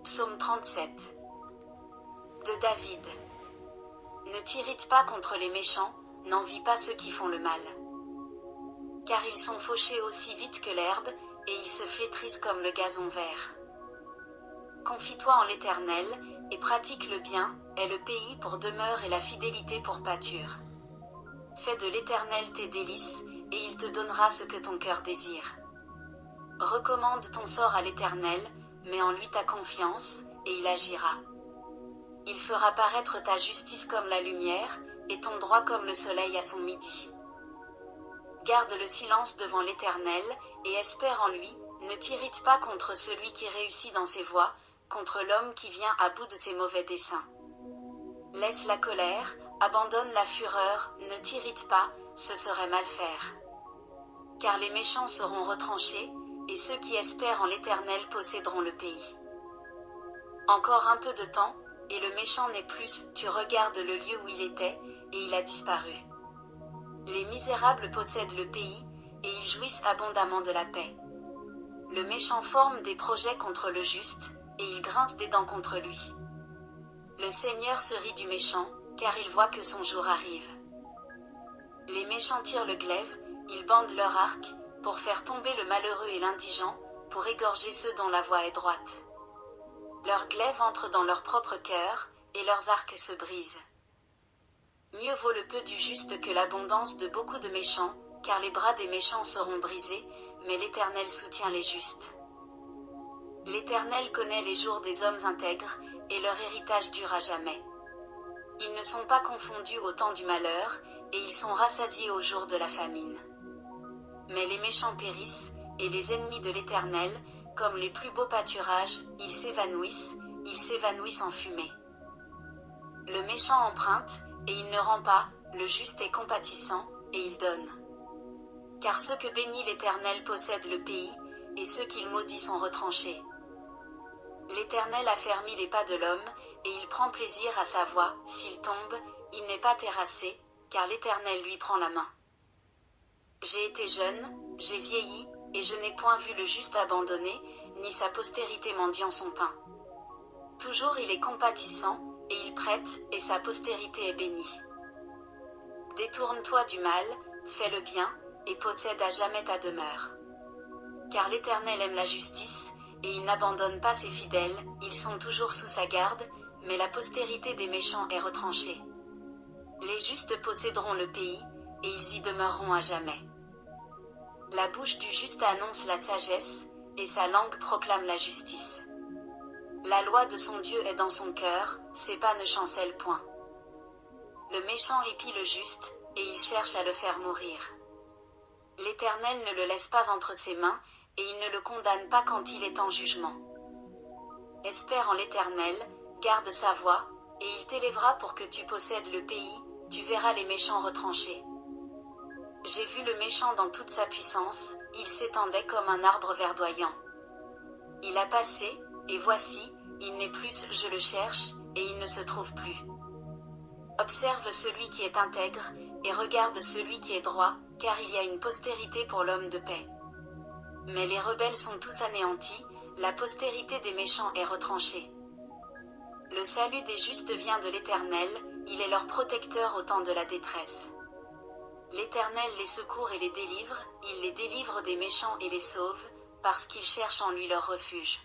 Psaume 37. De David. Ne t'irrite pas contre les méchants, n'envie pas ceux qui font le mal. Car ils sont fauchés aussi vite que l'herbe, et ils se flétrissent comme le gazon vert. Confie-toi en l'Éternel, et pratique le bien, est le pays pour demeure et la fidélité pour pâture. Fais de l'Éternel tes délices, et il te donnera ce que ton cœur désire. Recommande ton sort à l'Éternel, mets en lui ta confiance, et il agira. Il fera paraître ta justice comme la lumière, et ton droit comme le soleil à son midi. Garde le silence devant l'Éternel, et espère en lui, ne t'irrite pas contre celui qui réussit dans ses voies, contre l'homme qui vient à bout de ses mauvais desseins. Laisse la colère, abandonne la fureur, ne t'irrite pas, ce serait mal faire. Car les méchants seront retranchés, et ceux qui espèrent en l'Éternel posséderont le pays. Encore un peu de temps, et le méchant n'est plus, tu regardes le lieu où il était, et il a disparu. Les misérables possèdent le pays, et ils jouissent abondamment de la paix. Le méchant forme des projets contre le juste, et il grince des dents contre lui. Le Seigneur se rit du méchant, car il voit que son jour arrive. Les méchants tirent le glaive, ils bandent leur arc, pour faire tomber le malheureux et l'indigent, pour égorger ceux dont la voie est droite. Leurs glaives entrent dans leur propre cœur, et leurs arcs se brisent. Mieux vaut le peu du juste que l'abondance de beaucoup de méchants, car les bras des méchants seront brisés, mais l'Éternel soutient les justes. L'Éternel connaît les jours des hommes intègres, et leur héritage dure à jamais. Ils ne sont pas confondus au temps du malheur, et ils sont rassasiés au jour de la famine. Mais les méchants périssent, et les ennemis de l'Éternel, comme les plus beaux pâturages, ils s'évanouissent en fumée. Le méchant emprunte, et il ne rend pas, le juste est compatissant, et il donne. Car ceux que bénit l'Éternel possèdent le pays, et ceux qu'il maudit sont retranchés. L'Éternel affermit les pas de l'homme, et il prend plaisir à sa voie, s'il tombe, il n'est pas terrassé, car l'Éternel lui prend la main. J'ai été jeune, j'ai vieilli, et je n'ai point vu le juste abandonné, ni sa postérité mendiant son pain. Toujours il est compatissant, et il prête, et sa postérité est bénie. Détourne-toi du mal, fais le bien, et possède à jamais ta demeure. Car l'Éternel aime la justice, et il n'abandonne pas ses fidèles, ils sont toujours sous sa garde, mais la postérité des méchants est retranchée. Les justes posséderont le pays, et ils y demeureront à jamais. La bouche du juste annonce la sagesse, et sa langue proclame la justice. La loi de son Dieu est dans son cœur, ses pas ne chancellent point. Le méchant épie le juste, et il cherche à le faire mourir. L'Éternel ne le laisse pas entre ses mains, et il ne le condamne pas quand il est en jugement. Espère en l'Éternel, garde sa voie, et il t'élèvera pour que tu possèdes le pays, tu verras les méchants retranchés. J'ai vu le méchant dans toute sa puissance, il s'étendait comme un arbre verdoyant. Il a passé, et voici, il n'est plus, je le cherche, et il ne se trouve plus. Observe celui qui est intègre, et regarde celui qui est droit, car il y a une postérité pour l'homme de paix. Mais les rebelles sont tous anéantis, la postérité des méchants est retranchée. Le salut des justes vient de l'Éternel, il est leur protecteur au temps de la détresse. L'Éternel les secourt et les délivre, il les délivre des méchants et les sauve, parce qu'ils cherchent en lui leur refuge.